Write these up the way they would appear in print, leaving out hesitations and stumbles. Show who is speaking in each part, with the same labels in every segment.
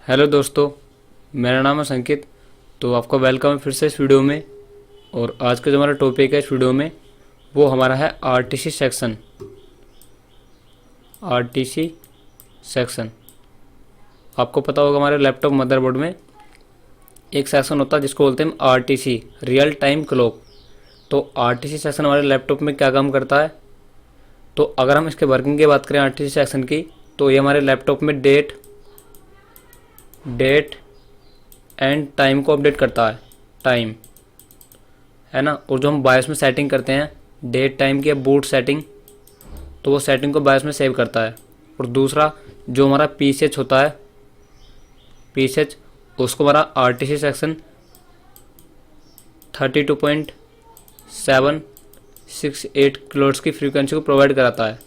Speaker 1: Hello दोस्तों, मेरा नाम है संकित। तो आपका वेलकम है फिर से इस वीडियो में। और आज का जो हमारा टॉपिक है इस वीडियो में वो हमारा है आरटीसी सेक्शन। आरटीसी सेक्शन आपको पता होगा, हमारे लैपटॉप मदरबोर्ड में एक सेक्शन होता है जिसको बोलते हैं आरटीसी, रियल टाइम क्लॉक। तो आरटीसी सेक्शन हमारे लैपटॉप में क्या काम करता है, तो अगर हम इसके वर्किंग की बात करें आरटीसी सेक्शन की, तो ये हमारे लैपटॉप में डेट एंड टाइम को अपडेट करता है। टाइम है ना। और जो हम बायोस में सेटिंग करते हैं डेट टाइम की या बूट सेटिंग, तो वो सेटिंग को बायोस में सेव करता है। और दूसरा जो हमारा पीसीएच होता है, पीसीएच उसको हमारा आरटीसी सेक्शन 32.768 किलोहर्ट्ज़ की फ्रीक्वेंसी को प्रोवाइड कराता है।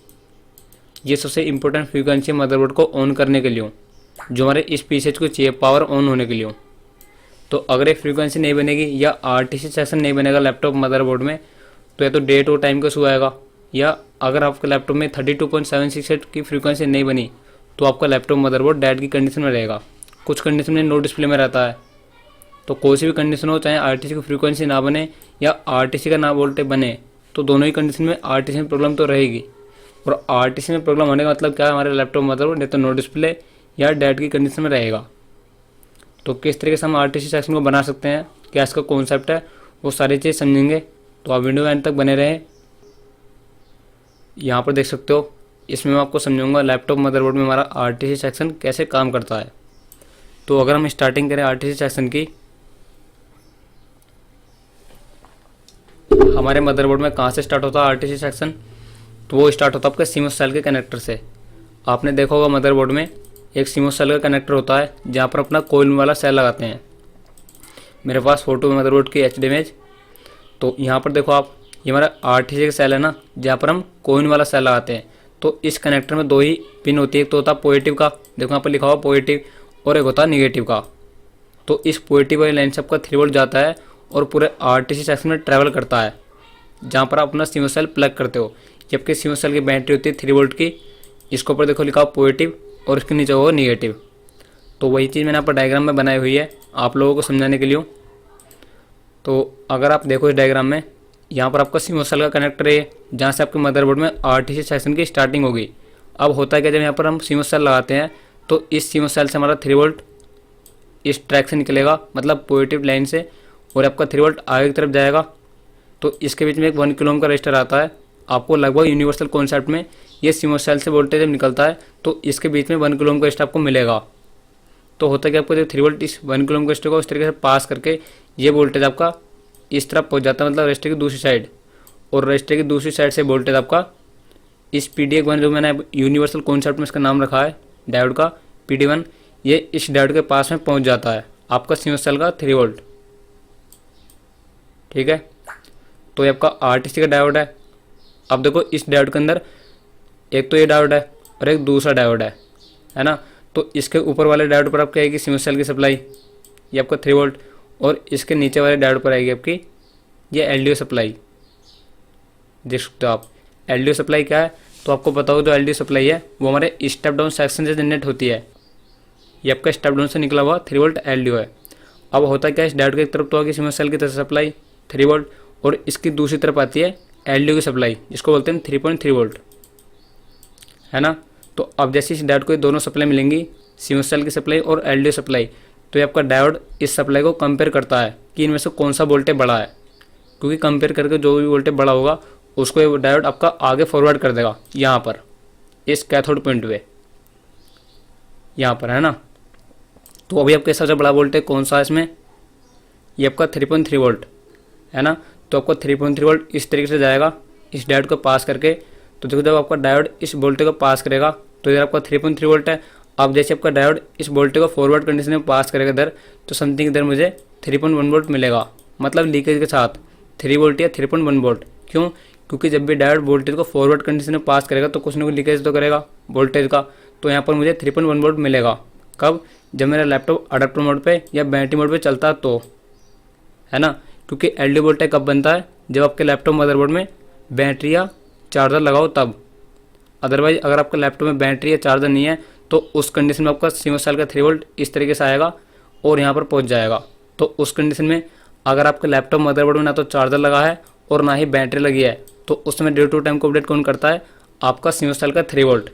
Speaker 1: ये सबसे इम्पोर्टेंट फ्रीक्वेंसी मदरबोर्ड को ऑन करने के लिए, जो हमारे इस पीसीएच को चाहिए पावर ऑन होने के लिए। तो अगर ये फ्रीक्वेंसी नहीं बनेगी या आरटीसी सेक्शन नहीं बनेगा लैपटॉप मदरबोर्ड में, तो या तो डेट और टाइम का इशू आएगा, या अगर आपके लैपटॉप में 32.768 की फ्रीक्वेंसी नहीं बनी तो आपका लैपटॉप मदरबोर्ड डेड की कंडीशन में रहेगा। कुछ कंडीशन में नो डिस्प्ले में रहता है। तो कोई सी भी कंडीशन हो, चाहे आरटीसी की फ्रीक्वेंसी ना बने या आरटीसी का ना वोल्टेज बने, तो दोनों ही कंडीशन में आरटीसी में प्रॉब्लम तो रहेगी। और आरटीसी में प्रॉब्लम होने का मतलब क्या है, हमारे लैपटॉप मदरबोर्ड या तो नो डिस्प्ले या डेड की कंडीशन में रहेगा। तो किस तरीके से हम आरटीसी सेक्शन को बना सकते हैं, क्या इसका कॉन्सेप्ट है, वो सारी चीज़ समझेंगे। तो आप वीडियो एंड तक बने रहें। यहाँ पर देख सकते हो, इसमें मैं आपको समझाऊंगा लैपटॉप मदरबोर्ड में हमारा आरटीसी सेक्शन कैसे काम करता है। तो अगर हम स्टार्टिंग करें आरटीसी सेक्शन की, हमारे मदरबोर्ड में कहाँ से स्टार्ट होता है आरटीसी सेक्शन, तो वो स्टार्ट होता है आपके सीमोस सेल के कनेक्टर से। आपने देखा होगा मदरबोर्ड में एक सीमोस सेल का कनेक्टर होता है जहाँ पर अपना कोइन वाला सेल लगाते हैं। मेरे पास फोटो मदरबोर्ड की एचडी इमेज। तो यहाँ पर देखो आप, ये हमारा आरटीसी का सेल है ना, जहाँ पर हम कोइन वाला सेल लगाते हैं। तो इस कनेक्टर में दो ही पिन होती है, एक तो होता है पॉजिटिव का, देखो यहाँ पर लिखा हुआ पॉजिटिव, और एक होता है निगेटिव का। तो इस पॉजिटिव वाली लाइन से आपका 3 वोल्ट जाता है और पूरे आरटीसी सेक्शन में ट्रैवल करता है, जहाँ पर आप अपना सीमोस सेल प्लग करते हो। जबकि सीमोस सेल की बैटरी होती है 3 वोल्ट की, इसके ऊपर देखो लिखा हुआ पॉजिटिव और इसके नीचे होगा निगेटिव। तो वही चीज़ मैंने यहाँ पर डायग्राम में बनाई हुई है आप लोगों को समझाने के लिए। तो अगर आप देखो इस डायग्राम में, यहाँ पर आपका सीमोस सेल का कनेक्टर है जहाँ से आपके मदरबोर्ड में आरटीसी सेक्शन की स्टार्टिंग होगी। अब होता है क्या, जब यहाँ पर हम सीमोस सेल लगाते हैं तो इस सीमोस सेल से हमारा 3 वोल्ट इस ट्रैक से निकलेगा, मतलब पॉजिटिव लाइन से, और आपका 3 वोल्ट आगे की तरफ जाएगा। तो इसके बीच में एक 1 किलो ओम का रजिस्टर आता है। आपको लगभग यूनिवर्सल कॉन्सेप्ट में ये सीमोस सेल से वोल्टेज जब निकलता है तो इसके बीच में 1 किलो ओम का रजिस्टर आपको मिलेगा। तो होता है कि आपको जब 3 वोल्ट इस 1 किलो ओम का रजिस्टर को इस तरीके से पास करके ये वोल्टेज आपका इस तरफ पहुंच जाता है, मतलब रजिस्टर की दूसरी साइड। और रजिस्टर की दूसरी साइड से वोल्टेज आपका इस PD1, जो मैंने यूनिवर्सल कॉन्सेप्ट में इसका नाम रखा है डायोड का PD1, ये इस डायोड के पास में पहुँच जाता है आपका सीमोस सेल का 3 वोल्ट। ठीक है। तो ये आपका आरटीसी का डायोड है। अब देखो इस डायोड के अंदर एक तो ये डायोड है और एक दूसरा डायोड है ना। तो इसके ऊपर वाले डायोड पर आपकी आएगी सीमोस सेल की सप्लाई, ये आपका 3 वोल्ट, और इसके नीचे वाले डायोड पर आएगी आपकी ये एलडीओ सप्लाई। देख सकते हो आप एलडीओ सप्लाई क्या है, तो आपको पता हो जो एलडीओ सप्लाई है वो हमारे स्टेप डाउन सेक्शन से जनरेट होती है। ये आपका स्टेप डाउन से निकला हुआ 3 वोल्ट एलडीओ है। अब होता क्या है, इस डायोड की तरफ तो आगे सीमोस सेल की तरफ सप्लाई 3 वोल्ट, और इसकी दूसरी तरफ आती है एलडीओ की सप्लाई, जिसको बोलते हैं 3.3 वोल्ट, है ना। तो अब जैसे इस डायोड को दोनों सप्लाई मिलेंगी, सीमोस सेल की सप्लाई और एलडीओ सप्लाई, तो ये आपका डायोड इस सप्लाई को कंपेयर करता है कि इनमें से कौन सा वोल्टेज बड़ा है, क्योंकि कंपेयर करके जो भी वोल्टेज बड़ा होगा उसको ये डायोड आपका आगे फॉरवर्ड कर देगा यहाँ पर इस कैथोड पॉइंट पे, यहाँ पर, है ना। तो अभी आपके सबसे बड़ा वोल्टेज कौन सा है इसमें, ये आपका 3.3 वोल्ट है ना। तो आपका 3.3 वोल्ट इस तरीके से जाएगा इस डायोड को पास करके। तो देखो जब आपका डायोड इस वोल्टेज को पास करेगा तो इधर आपका 3.3 वोल्ट है। अब जैसे आपका डायोड इस वोल्टेज को फॉरवर्ड कंडीशन में पास करेगा इधर, तो समथिंग इधर मुझे 3.1 वोल्ट मिलेगा, मतलब लीकेज के साथ 3 वोल्ट या 3.1 वोल्ट। क्यों? क्योंकि जब भी डायोड वोल्टेज को फॉरवर्ड कंडीशन में पास करेगा तो कुछ ना कुछ लीकेज तो करेगा वोल्टेज का। तो यहाँ पर मुझे 3.1 वोल्ट मिलेगा। कब? जब मेरा लैपटॉप अडेप्टर मोड पे या बैटरी मोड पे चलता है तो, है ना। क्योंकि एलडीओ वोल्टेज कब बनता है, जब आपके लैपटॉप मदरबोर्ड में बैटरी या चार्जर लगाओ तब। अदरवाइज अगर आपका लैपटॉप में बैटरी या चार्जर नहीं है तो उस कंडीशन में आपका सिंगल सेल का 3 वोल्ट इस तरीके से आएगा और यहाँ पर पहुँच जाएगा। तो उस कंडीशन में अगर आपके लैपटॉप मदरबोर्ड में ना तो चार्जर लगा है और ना ही बैटरी लगी है, तो उस समय ड्यू टू टाइम को अपडेट कौन करता है? आपका सिंगल सेल का 3 वोल्ट।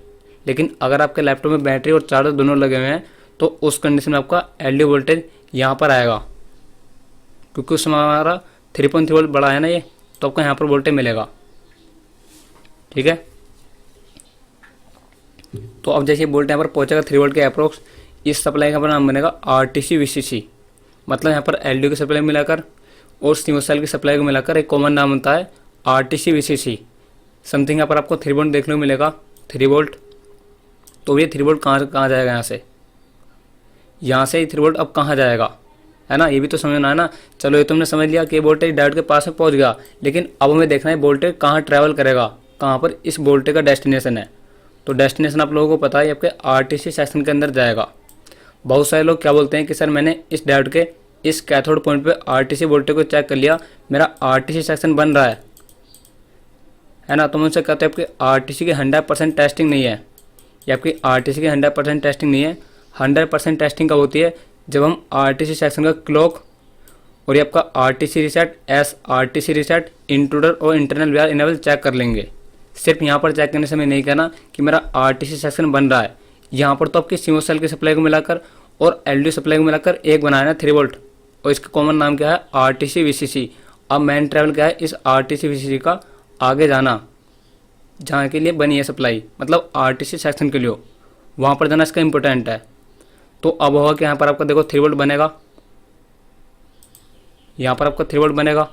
Speaker 1: लेकिन अगर आपके लैपटॉप में बैटरी और चार्जर दोनों लगे हुए हैं तो उस कंडीशन में आपका एलडी वोल्टेज यहाँ पर आएगा, क्योंकि उस समय हमारा 3.3 वोल्ट बड़ा है ना ये, तो आपको यहाँ पर वोल्टेज मिलेगा। ठीक है, तो अब जैसे वोल्ट यहाँ पर पहुँचेगा 3 वोल्ट के अप्रोक्स, इस सप्लाई का नाम बनेगा आरटीसी वीसीसी। मतलब यहाँ पर एलडी की सप्लाई मिलाकर और सिंगल सेल की सप्लाई को मिलाकर एक कॉमन नाम बनता है आरटीसी वीसीसी। समथिंग यहाँ पर आपको 3 वोल्ट देखने को मिलेगा, 3 वोल्ट। तो ये 3 वोल्ट कहाँ जाएगा? यहाँ से ही 3 वोल्ट अब कहाँ जाएगा, है ना? ये भी तो समझना है ना। चलो ये तुमने समझ लिया कि वोल्टेज डायोड के पास में पहुँच गया, लेकिन अब हमें देखना है वोल्टेज कहाँ ट्रैवल करेगा, कहाँ पर इस वोल्टेज का डेस्टिनेशन है। तो डेस्टिनेशन आप लोगों को पता है, आपके आरटीसी सेक्शन के अंदर जाएगा। बहुत सारे लोग क्या बोलते हैं कि सर मैंने इस डायोड के इस कैथोड पॉइंट पे आरटीसी वोल्टेज को चेक कर लिया, मेरा आरटीसी सेक्शन बन रहा है ना। तो मैं उनसे कहते हैं आपकी आरटीसी की 100% टेस्टिंग नहीं है, ये आपकी आरटीसी की 100% टेस्टिंग नहीं है। 100% टेस्टिंग कब होती है? जब हम आरटीसी सेक्शन का क्लॉक और ये आपका RTC reset, RTC reset, intruder और इंटरनल वीआर इनेबल चेक कर लेंगे। सिर्फ यहाँ पर चेक करने से मैं नहीं कहना कि मेरा आरटीसी सेक्शन बन रहा है। यहाँ पर तो आपकी सिंगल सेल की सप्लाई को मिलाकर और एलडी सप्लाई को मिलाकर एक बनाया ना 3 वोल्ट, और इसका कॉमन नाम क्या है? RTC VCC. अब मेन ट्रैवल क्या है? इस आरटीसी वीसीसी का आगे जाना, जहाँ के लिए बनी है सप्लाई, मतलब आरटीसी सेक्शन के लिए, वहाँ पर जाना इसका इंपॉर्टेंट है। तो अब होगा कि यहाँ पर आपका देखो 3 वोल्ट बनेगा, यहाँ पर आपका 3 वोल्ट बनेगा।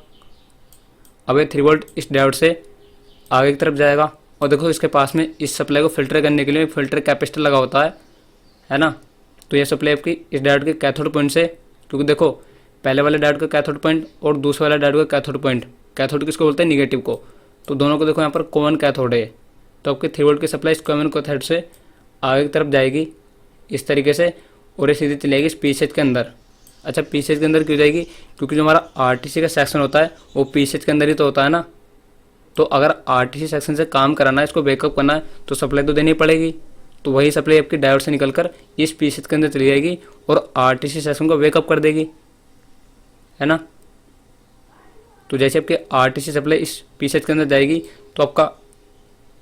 Speaker 1: अब ये 3 वोल्ट इस डायोड से आगे की तरफ जाएगा, और देखो इसके पास में इस सप्लाई को फिल्टर करने के लिए फिल्टर कैपेसिटर लगा होता है ना। तो ये सप्लाई आपकी इस डायोड के कैथोड पॉइंट से, क्योंकि देखो पहले वाले डायोड का कैथोड पॉइंट और दूसरे वाले डायोड का कैथोड पॉइंट, कैथोड किसको बोलते हैं? निगेटिव को। तो दोनों को देखो यहाँ पर कॉमन कैथोड है, तो आपके 3 वोल्ट की सप्लाई इस कॉमन कैथोड से आगे की तरफ जाएगी इस तरीके से, और ये सीधी चलेगी इस पीसेज के अंदर। अच्छा, पीसेज के अंदर क्यों जाएगी? क्योंकि जो हमारा आरटीसी का सेक्शन होता है वो पीसेज के अंदर ही तो होता है ना। तो अगर आरटीसी सेक्शन से काम कराना है, इसको बैकअप करना है, तो सप्लाई तो देनी पड़ेगी। तो वही सप्लाई आपकी डायोड से निकलकर इस पीसेज के अंदर चली जाएगी और आरटीसी सेक्शन को बैकअप कर देगी, है ना। तो जैसे आपके आरटीसी सप्लाई इस पीसेज के अंदर जाएगी तो आपका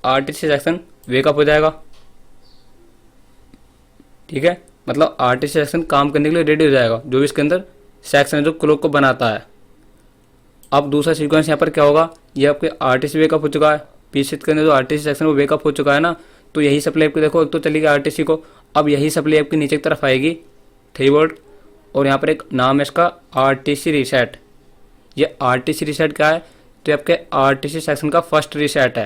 Speaker 1: आरटीसी सेक्शन वेकअप हो जाएगा। ठीक है, मतलब आरटीसी सेक्शन काम करने के लिए रेडी हो जाएगा, जो भी इसके अंदर सेक्शन है जो क्लॉक को बनाता है। अब दूसरा सीक्वेंस यहाँ पर क्या होगा? ये आपके आरटीसी वेकअप हो चुका है, पीसेज के अंदर जो आरटीसी सेक्शन वो वेकअप हो चुका है ना। तो यही सप्लाई आपकी देखो एक तो चलेगी आरटीसी को, अब यही सप्लाई आपकी नीचे की तरफ आएगी 3 वोल्ट, और यहाँ पर एक नाम है इसका आरटीसी रीसेट। ये आरटीसी रीसेट क्या है? तो आपके आरटीसी सेक्शन का फर्स्ट रीसेट है,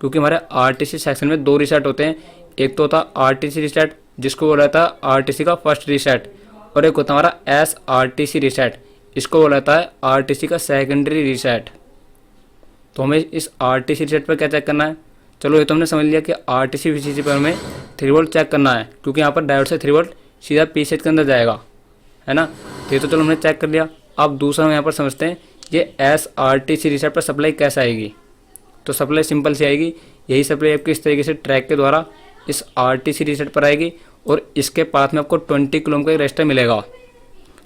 Speaker 1: क्योंकि हमारे आरटीसी सेक्शन में 2 रीसेट होते हैं। एक तो होता है आरटीसी रीसेट जिसको बोला जाता है आरटीसी का फर्स्ट रीसेट, और एक होता है हमारा एसआरटीसी रीसेट, इसको बोला जाता है आरटीसी का सेकेंडरी रीसेट। तो हमें इस आरटीसी रीसेट पर क्या चेक करना है? चलो ये तो हमने समझ लिया कि आरटीसी वीसीसी पर हमें 3 वोल्ट चेक करना है, क्योंकि यहाँ पर डायोड से 3 वोल्ट सीधा पीसेज के अंदर जाएगा, है ना। तो ये तो चलो हमने चेक कर लिया। अब दूसरा हम यहाँ पर समझते हैं ये एसआरटीसी रीसेट पर सप्लाई कैसे आएगी। तो सप्लाई सिंपल सी आएगी, यही सप्लाई आपकी इस तरीके से ट्रैक के द्वारा इस आरटीसी रीसेट पर आएगी, और इसके पास में आपको 20 किलो ओम का रेजिस्टर मिलेगा।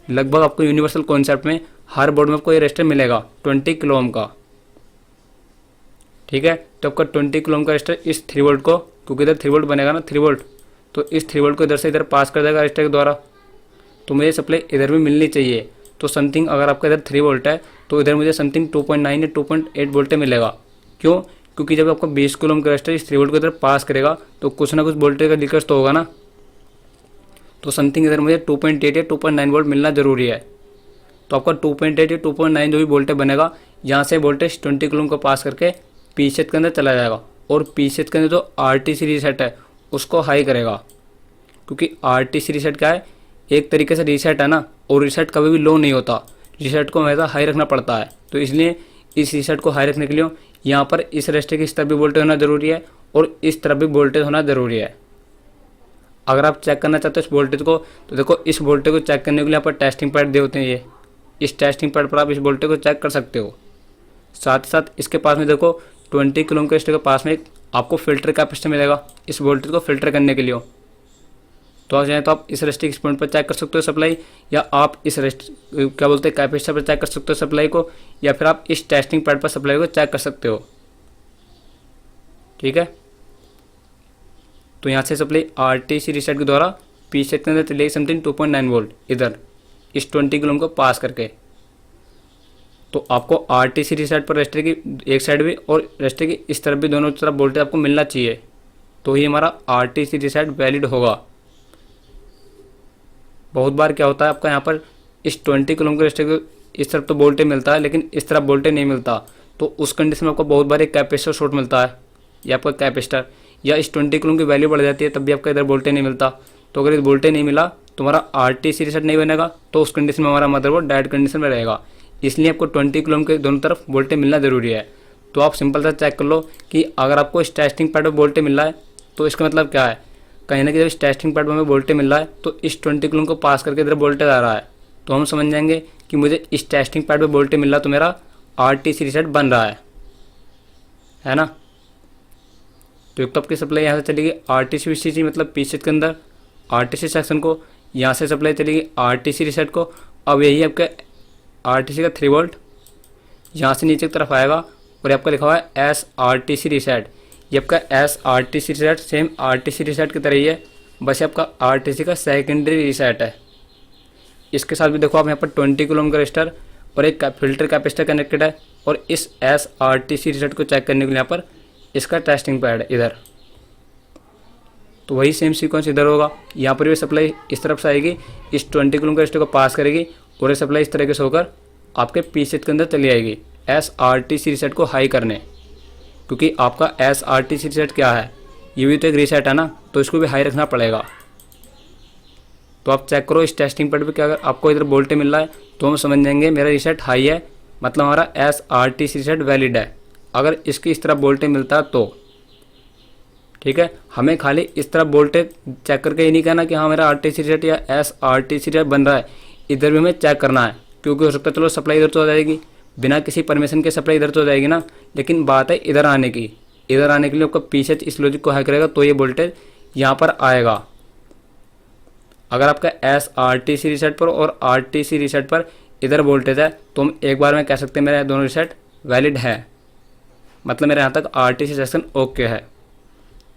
Speaker 1: लगभग आपको यूनिवर्सल कॉन्सेप्ट में हर बोर्ड में आपको ये रेजिस्टर मिलेगा 20 किलो ओम का। ठीक है, तो आपका 20 किलो ओम का रेजिस्टर इस 3 वोल्ट को, क्योंकि इधर 3 वोल्ट बनेगा ना 3 वोल्ट, तो इस 3 वोल्ट को इधर से इधर पास कर देगा रेजिस्टर के द्वारा। तो मुझे सप्लाई इधर भी मिलनी चाहिए। तो समथिंग अगर आपका इधर 3 वोल्ट है तो इधर मुझे समथिंग 2.9 या 2.8 वोल्ट मिलेगा। क्यों? क्योंकि जब आपका 20 किलो ओम का रेजिस्टर इस 3 वोल्ट को इधर पास करेगा तो कुछ ना कुछ वोल्टेज का लीकेज तो होगा ना। तो समथिंग इधर मुझे 2.8 या 2.9 वोल्ट मिलना जरूरी है। तो आपका 2.8 या 2.9 जो भी वोल्टेज बनेगा, यहाँ से वोल्टेज 20 किलो ओम को पास करके पीसेज के अंदर चला जाएगा, और पीसेज के अंदर जो आरटीसी रीसेट है उसको हाई करेगा। क्योंकि आरटीसी रीसेट क्या है? एक तरीके से रीसेट है ना, और रीसेट कभी भी लो नहीं होता, रीसेट को हमेशा हाई रखना पड़ता है। तो इसलिए इस रीसेट को हाई रखने के लिए यहाँ पर इस रेजिस्टर की इस तरफ भी वोल्टेज होना जरूरी है और इस तरफ भी वोल्टेज होना जरूरी है। अगर आप चेक करना चाहते हो इस वोल्टेज को, तो देखो इस वोल्टेज को चेक करने के लिए यहाँ पर टेस्टिंग पैड दिए होते हैं। ये इस टेस्टिंग पैड पर आप इस वोल्टेज को चेक कर सकते हो। साथ ही साथ इसके पास में देखो 20 किलो ओम के रेजिस्टर के पास में एक आपको फिल्टर कैपेसिटर मिलेगा इस वोल्टेज को फिल्टर करने के लिए। तो आप चाहें तो आप इस रेस्टिंग पॉइंट पर चेक कर सकते हो सप्लाई, या आप इस क्या बोलते हैं कैपेसिटर पर चेक कर सकते हो सप्लाई को, या फिर आप इस टेस्टिंग पैड पर सप्लाई को चेक कर सकते हो। ठीक है, तो यहाँ से सप्लाई आरटीसी रीसेट के द्वारा पी सेट के अंदर चलेगी समथिंग 2.9 वोल्ट इधर इस 20 किलो को पास करके। तो आपको आरटीसी रीसेट पर रजिस्टर की एक साइड भी और रजिस्टर की इस तरफ भी दोनों तरफ वोल्टेज आपको मिलना चाहिए, तो ही हमारा आरटीसी रीसेट वैलिड होगा। बहुत बार क्या होता है आपका यहाँ पर इस 20 किलो के रजिस्टर को इस तरफ तो वोल्टेज मिलता है लेकिन इस तरफ वोल्टेज नहीं मिलता, तो उस कंडीशन में आपको बहुत बार एक कैपेसिटर शॉर्ट मिलता है, या आपका कैपेसिटर या इस 20 किलो की वैल्यू बढ़ जाती है तब भी आपका इधर वोल्टेज नहीं मिलता। तो अगर वोल्टेज नहीं मिला तो हमारा आरटीसी रीसेट नहीं बनेगा, तो उस कंडीशन में हमारा मदरबोर्ड डायरेक्ट कंडीशन में रहेगा। इसलिए आपको 20 किलो के दोनों तरफ वोल्टेज मिलना जरूरी है। तो आप सिंपल सा चेक कर लो कि अगर आपको इस टेस्टिंग पैड पर वोल्टेज मिल रहा है तो इसका मतलब क्या है, कहीं ना कहीं जब इस टेस्टिंग पैड पर हमें वोल्टेज मिल रहा है तो इस 20 किलो को पास करके इधर वोल्टेज आ रहा है, तो हम समझ जाएंगे कि मुझे इस टेस्टिंग पैड पर वोल्टेज मिल रहा है तो मेरा आरटीसी रीसेट बन रहा है ना। तो एक तो आपकी सप्लाई यहाँ से चलेगी आरटीसी वीसीसी मतलब पी सेट के अंदर आरटीसी सेक्शन को, यहाँ से सप्लाई चलेगी आरटीसी रीसेट को। अब यही आपका आरटीसी का 3 वोल्ट यहाँ से नीचे की तरफ आएगा और आपका लिखा हुआ है एस आरटीसी रीसेट। ये आपका S RTC reset same RTC reset की तरह ही है, बस आपका आरटीसी का सेकेंडरी रीसेट है। इसके साथ भी देखो आप यहाँ पर 20 किलो का रजिस्टर और एक फिल्टर कैपेसिटर कनेक्टेड है, और इस एस आरटीसी रीसेट को चेक करने के लिए यहाँ पर इसका टेस्टिंग पैड है इधर। तो वही सेम सीक्वेंस इधर होगा, यहाँ पर भी सप्लाई इस तरफ से आएगी, इस 20 किलो का रजिस्टर को पास करेगी और ये सप्लाई इस तरीके से होकर आपके पी सेट के अंदर चली आएगी एस आरटीसी रीसेट को हाई करने। क्योंकि आपका एस आरटीसी रीसेट क्या है, ये भी तो एक रीसेट है ना, तो इसको भी हाई रखना पड़ेगा। तो आप चेक करो इस टेस्टिंग पैड पे कि अगर आपको इधर वोल्टेज मिल रहा है तो हम समझ जाएंगे मेरा रीसेट हाई है, मतलब हमारा एस आरटीसी रीसेट वैलिड है। अगर इसकी इस तरफ वोल्टेज मिलता है तो ठीक है, हमें खाली इस तरफ वोल्टेज चेक करके ये नहीं कहना कि हाँ मेरा आरटीसी रीसेट या एस आरटीसी रीसेट बन रहा है, इधर भी हमें चेक करना है। क्योंकि हो सकता है चलो सप्लाई इधर तो हो जाएगी, बिना किसी परमिशन के सप्लाई इधर तो हो जाएगी ना, लेकिन बात है इधर आने की। इधर आने के लिए आपका पीछे इस लॉजिक को हाई करेगा तो ये वोल्टेज यहाँ पर आएगा। अगर आपका एस आरटीसी रीसेट पर और आरटीसी रीसेट पर इधर वोल्टेज है तो हम एक बार में कह सकते हैं मेरा दोनों रीसेट वैलिड है, मतलब मेरे यहाँ तक आरटीसी सेक्शन ओके है।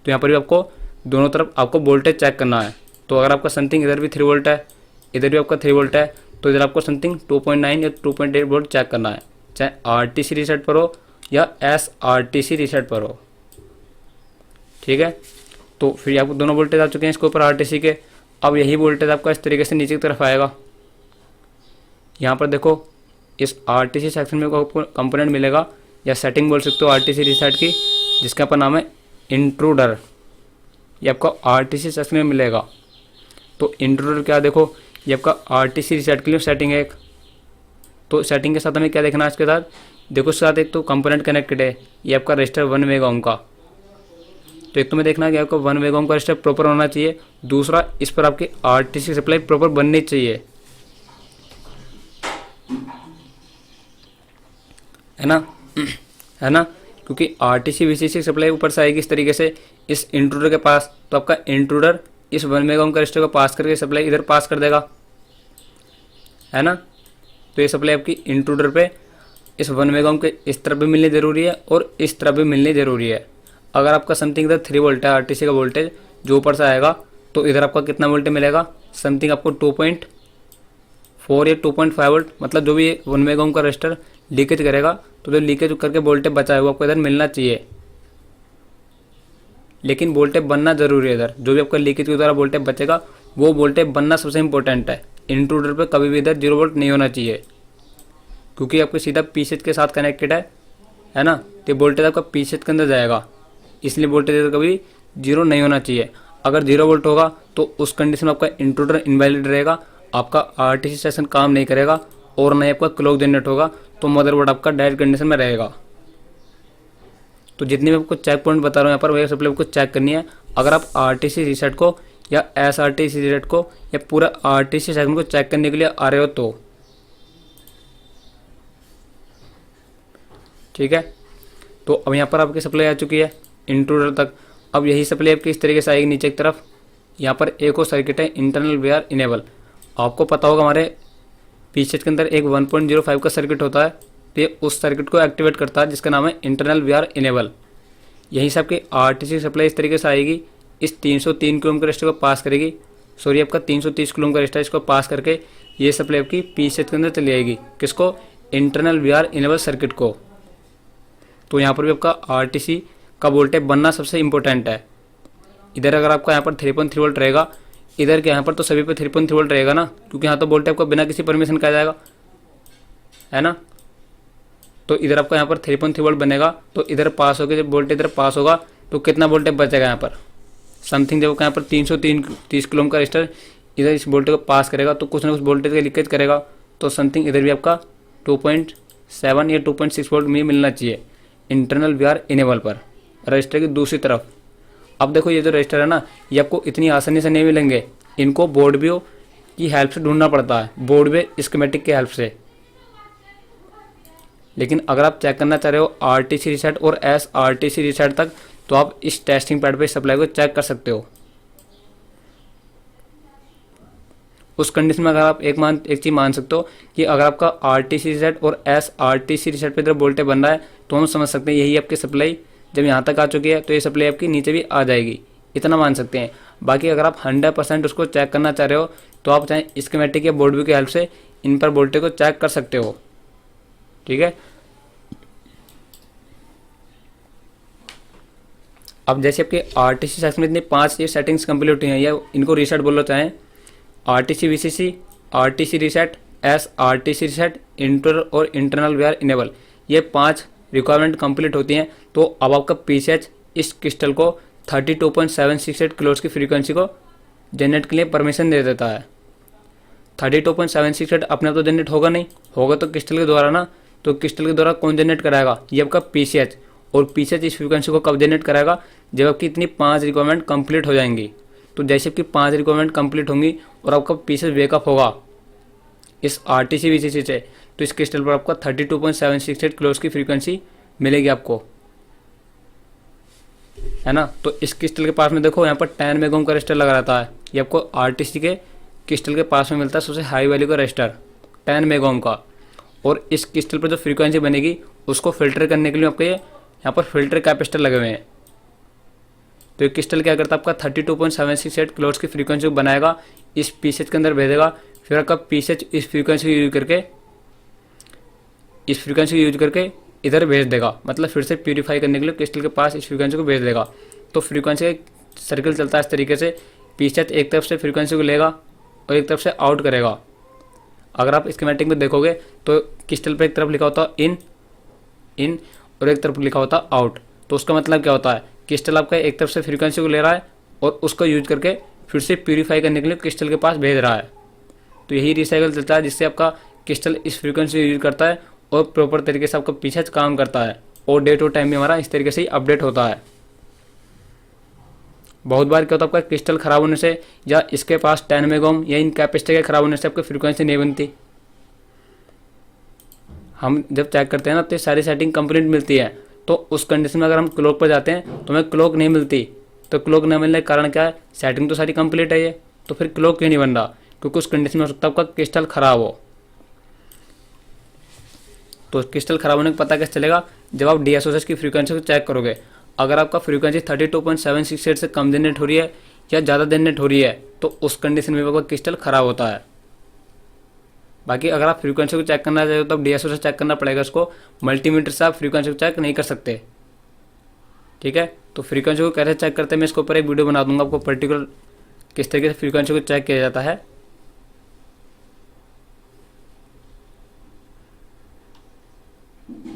Speaker 1: तो यहाँ पर भी आपको दोनों तरफ आपको वोल्टेज चेक करना है। तो अगर आपका समथिंग इधर भी 3 वोल्ट है, इधर भी आपका 3 वोल्ट है, तो इधर आपको समथिंग 2.9 या 2.8 वोल्ट चेक करना है, चाहे आरटीसी रीसेट पर हो या एस आरटीसी रीसेट पर हो। ठीक है, तो फिर आपको दोनों वोल्टेज आ चुके हैं इसके ऊपर आरटीसी के। अब यही वोल्टेज आपका इस तरीके से नीचे की तरफ आएगा। यहाँ पर देखो इस आरटीसी सेक्शन में आपको कंपोनेंट मिलेगा या सेटिंग बोल सकते हो आरटीसी रीसेट की, जिसका आपका नाम है इंट्रूडर। ये आपका आरटीसी सेक्शन में मिलेगा। तो इंट्रूडर क्या, देखो ये आपका आरटीसी रीसेट के लिए सेटिंग है एक। तो सेटिंग के साथ हमें क्या देखना है इसके साथ, देखो इसके साथ एक तो कंपोनेंट कनेक्टेड है, ये आपका रजिस्टर 1 मेगा ओम का। तो एक तो मैं देखना है कि आपका 1 मेगा ओम का रजिस्टर प्रॉपर होना चाहिए, दूसरा इस पर आपकी आरटीसी सप्लाई प्रॉपर बननी चाहिए, है ना है ना। क्योंकि आरटीसी वीसीसी सप्लाई ऊपर से आएगी इस तरीके से इस इंट्रूडर के पास, तो आपका इंट्रूडर इस 1 मेगा ओम का रजिस्टर को पास करके सप्लाई इधर पास कर देगा, है ना। तो ये सप्लाई आपकी इंट्रूडर पे इस 1 मेगा ओम के इस तरफ भी मिलनी ज़रूरी है और इस तरफ भी मिलनी ज़रूरी है। अगर आपका समथिंग इधर 3 वोल्ट है आरटीसी का वोल्टेज जो ऊपर से आएगा, तो इधर आपका कितना वोल्टेज मिलेगा, समथिंग आपको 2.4 या 2.5 वोल्ट, मतलब जो भी 1 मेगा ओम का रजिस्टर लीकेज करेगा तो जो लीकेज करके वोल्टेज बचा है वो आपको इधर मिलना चाहिए। लेकिन वोल्टेज बनना जरूरी है इधर, जो भी आपका लीकेज के द्वारा वोल्टेज बचेगा वो वोल्टेज बनना सबसे इंपॉर्टेंट है। इंट्रूडर पे कभी भी इधर 0 वोल्ट नहीं होना चाहिए, क्योंकि आपको सीधा पी सेट के साथ कनेक्टेड है ना, तो वोल्टेज आपका पी सेट के अंदर जाएगा, इसलिए वोल्टेज इधर कभी 0 नहीं होना चाहिए। अगर 0 वोल्ट होगा तो उस कंडीशन में आपका इंट्रूडर इनवैलिड रहेगा, आपका आरटीसी सेक्शन काम नहीं करेगा और नहीं आपका क्लॉक जनरेट होगा, तो मदरबोर्ड आपका डायरेक्ट कंडीशन में रहेगा। तो जितनी भी आपको चेक पॉइंट बता रहा हूँ यहाँ पर वही सप्लाई आपको चेक करनी है। अगर आप आरटीसी रीसेट को या एस आरटीसी रीसेट को या पूरा आरटीसी सेक्शन को चेक करने के लिए आ रहे हो तो ठीक है। तो अब यहाँ पर आपकी सप्लाई आ चुकी है इंट्रूडर तक। अब यही सप्लाई आपकी इस तरीके से आएगी नीचे की तरफ, यहाँ पर एक और सर्किट है इंटरनल वीआर इनेबल। आपको पता होगा हमारे पीसीएच के अंदर एक 1.05 का सर्किट होता है, तो ये उस सर्किट को एक्टिवेट करता है जिसका नाम है इंटरनल वीआर इनेबल। यहीं से आपकी आरटीसी सप्लाई इस तरीके से आएगी, इस 303 किलो ओम के रजिस्टर को पास करेगी, सॉरी आपका 330 किलो ओम का रजिस्टर इसको पास करके ये सप्लाई आपकी पीसीएच के अंदर चली आएगी। किसको? इंटरनल वीआर इनेबल सर्किट को। तो यहाँ पर भी आपका आरटीसी का वोल्टेज बनना सबसे इंपॉर्टेंट है। इधर अगर आपका यहाँ पर 3.3 वोल्ट रहेगा, इधर के यहाँ पर तो सभी पे 3.3 वोल्ट रहेगा ना, क्योंकि यहाँ तो वोल्टेज आपको बिना किसी परमिशन का आ जाएगा, है ना। तो इधर आपका यहाँ पर 3.3 वोल्ट बनेगा, तो इधर पास होकर जब वोल्टेज इधर पास होगा तो कितना वोल्टेज बचेगा यहाँ पर समथिंग। जब यहाँ पर 330 किलो ओम का रजिस्टर इधर इस वोल्टेज को पास करेगा तो कुछ ना कुछ वोल्टेज का लीकेज करेगा, तो समथिंग इधर भी आपका 2.7 या 2.6 वोल्ट में मिलना चाहिए इंटरनल वीआर इनेबल पर रजिस्टर की दूसरी तरफ। अब देखो ये जो रजिस्टर है ना, ये आपको इतनी आसानी से नहीं मिलेंगे, इनको बोर्ड व्यू की हेल्प से ढूंढना पड़ता है, बोर्ड व्यू स्कीमेटिक की हेल्प से। लेकिन अगर आप चेक करना चाह रहे हो आरटीसी रीसेट और एसआरटीसी रीसेट तक, तो आप इस टेस्टिंग पैड पे सप्लाई को चेक कर सकते हो। उस कंडीशन में अगर आप एक चीज मान सकते हो कि अगर आपका आरटीसी रीसेट और एसआरटीसी रीसेट पे इधर वोल्टेज बन रहा है, तो हम समझ सकते हैं यही आपकी सप्लाई जब यहाँ तक आ चुकी है तो ये सप्लाई आपकी नीचे भी आ जाएगी, इतना मान सकते हैं। बाकी अगर आप 100% उसको चेक करना चाह रहे हो तो आप चाहे स्कीमेटिक या बोर्ड व्यू की हेल्प से इन पर वोल्टेज को चेक कर सकते हो, ठीक है। अब जैसे आपके आरटीसी सेक्शन में इतनी 5 ये सेटिंग्स कंप्लीट हुई हैं, या इनको रीसेट बोलो चाहें, RTC VCC, RTC reset, SRTC reset, inter और इंटरनल वीआर इनेबल, ये 5 रिक्वायरमेंट कंप्लीट होती हैं। तो अब आपका पीसीएच इस क्रिस्टल को 32.768 किलोहर्ट्ज़ की फ्रीक्वेंसी को जनरेट के लिए परमिशन दे देता है। 32.768 अपने आप तो जनरेट होगा नहीं, होगा तो क्रिस्टल के द्वारा ना। तो क्रिस्टल के द्वारा कौन जनरेट कराएगा? ये आपका पीसीएच। और पीसीएच इस फ्रीक्वेंसी को कब जनरेट कराएगा? जब आपकी इतनी 5 रिक्वायरमेंट कंप्लीट हो जाएंगी। तो जैसे आपकी 5 रिक्वायरमेंट कंप्लीट होंगी और आपका पीसीएच वेकअप होगा इस आरटीसी वीसीसी से, तो इस क्रिस्टल पर आपका 32.768 किलोहर्ट्ज़ की फ्रीक्वेंसी मिलेगी आपको, है ना। तो इस क्रिस्टल के पास में देखो यहाँ पर 10 मेगा ओम का रजिस्टर लगा रहता है, ये आपको आरटीसी के क्रिस्टल के पास में मिलता है सबसे हाई वैल्यू का रजिस्टर 10 मेगा ओम का। और इस क्रिस्टल पर जो फ्रीक्वेंसी बनेगी उसको फिल्टर करने के लिए आपके यहाँ पर फिल्टर कैपेसिटर लगे हुए हैं। तो ये क्रिस्टल क्या करता है, आपका 32.768 किलोहर्ट्ज़ की फ्रीक्वेंसी को बनाएगा, इस पीसीएच के अंदर भेजेगा, फिर आपका पीसीएच इस फ्रीक्वेंसी को यूज करके इधर भेज देगा, मतलब फिर से प्यूरीफाई करने के लिए क्रिस्टल के पास इस फ्रीक्वेंसी को भेज देगा। तो फ्रीक्वेंसी का सर्कल चलता है इस तरीके से, पीसीएच एक तरफ से फ्रीक्वेंसी को लेगा और एक तरफ से आउट करेगा। अगर आप स्कीमेटिक में देखोगे तो क्रिस्टल पर एक तरफ लिखा होता है इन और एक तरफ लिखा होता है आउट। तो उसका मतलब क्या होता है, क्रिस्टल आपका एक तरफ से फ्रीक्वेंसी को ले रहा है और उसको यूज करके फिर से प्यूरीफाई करने के लिए क्रिस्टल के पास भेज रहा है। तो यही रिसाइकल चलता है, जिससे आपका क्रिस्टल इस फ्रीक्वेंसी यूज करता है और प्रॉपर तरीके से आपका पीछे काम करता है, और डे टू टाइम भी हमारा इस तरीके से ही अपडेट होता है। बहुत बार क्या होता है, आपका क्रिस्टल खराब होने से या इसके पास 10 मेगा ओम या इन कैपेसिटर के खराब होने से आपकी फ्रीक्वेंसी नहीं बनती। हम जब चेक करते हैं ना तो सारी सेटिंग कंप्लीट मिलती है, तो उस कंडीशन में अगर हम क्लॉक पर जाते हैं तो हमें क्लॉक नहीं मिलती। तो क्लॉक न मिलने का कारण क्या है, सेटिंग तो सारी कंप्लीट है ये, तो फिर क्लॉक क्यों नहीं बन रहा? क्योंकि उस कंडीशन में हो सकता है आपका क्रिस्टल खराब हो। तो क्रिस्टल खराब होने का पता कैसे चलेगा? जब आप डीएसओएस की फ्रीक्वेंसी को चेक करोगे। अगर आपका फ्रीक्वेंसी 32.768 से कम जनरेट हो रही है या ज़्यादा जनरेट हो रही है, तो उस कंडीशन में आपका क्रिस्टल खराब होता है। बाकी अगर आप फ्रीक्वेंसी को चेक करना चाहते हो तब डीएसओ से चेक करना पड़ेगा, उसको मल्टीमीटर से आप फ्रीक्वेंसी को चेक नहीं कर सकते, ठीक है। तो फ्रीक्वेंसी को कैसे चेक करते हैं मैं इसके ऊपर एक वीडियो बना दूंगा आपको, पर्टिकुलर किस तरीके से फ्रीक्वेंसी को चेक किया जाता है।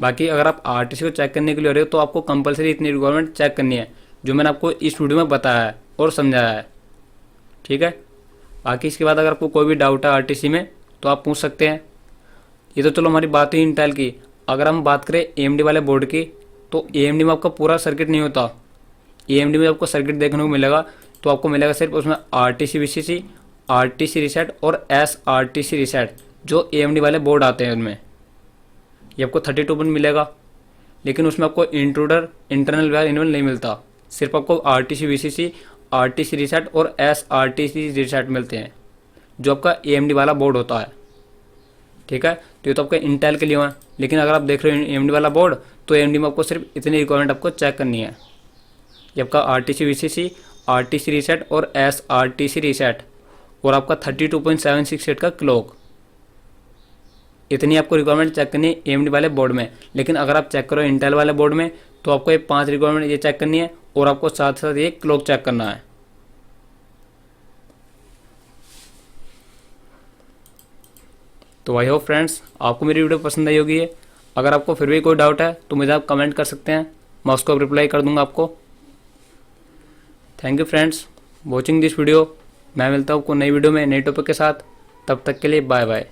Speaker 1: बाकी अगर आप आरटीसी को चेक करने के लिए हो रहे हो तो आपको कंपलसरी इतनी रिक्वायरमेंट चेक करनी है जो मैंने आपको इस वीडियो में बताया है और समझाया है, ठीक है। बाकी इसके बाद अगर आपको कोई भी डाउट है आरटीसी में तो आप पूछ सकते हैं। ये तो चलो हमारी बात हुई इंटेल की। अगर हम बात करें एएमडी वाले बोर्ड की, तो एएमडी में आपका पूरा सर्किट नहीं होता। एएमडी में आपको सर्किट देखने को मिलेगा तो आपको मिलेगा सिर्फ उसमें आरटीसी वीसीसी, आरटीसी रीसेट और एसआरटीसी रीसेट, जो एएमडी वाले बोर्ड आते हैं उनमें ये आपको 32 पिन मिलेगा। लेकिन उसमें आपको इंट्रूडर इंटरनल वीआर इनेबल नहीं मिलता, सिर्फ आपको आरटीसी वीसीसी, RTC रीसेट और SRTC रीसेट मिलते हैं, जो आपका AMD वाला बोर्ड होता है। ठीक है, तो ये तो आपका इंटेल के लिए हुआ है, लेकिन अगर आप देख रहे हो AMD वाला बोर्ड, तो AMD में आपको सिर्फ इतनी रिक्वायरमेंट आपको चेक करनी है। ये आपका RTC VCC, RTC रीसेट और SRTC रीसेट और आपका 32.768 का क्लॉक, इतनी आपको रिक्वायरमेंट चेक करनी है AMD वाले बोर्ड में। लेकिन अगर आप चेक करो इंटेल वाले बोर्ड में, तो आपको ये 5 रिक्वायरमेंट ये चेक करनी है और आपको साथ साथ ये क्लॉक चेक करना है। तो आई होप फ्रेंड्स आपको मेरी वीडियो पसंद आई होगी। अगर आपको फिर भी कोई डाउट है तो मुझे आप कमेंट कर सकते हैं, मैं उसको रिप्लाई कर दूंगा आपको। Thank you friends watching this video. मैं मिलता हूँ आपको नई वीडियो में नई टॉपिक के साथ, तब तक के लिए बाय बाय।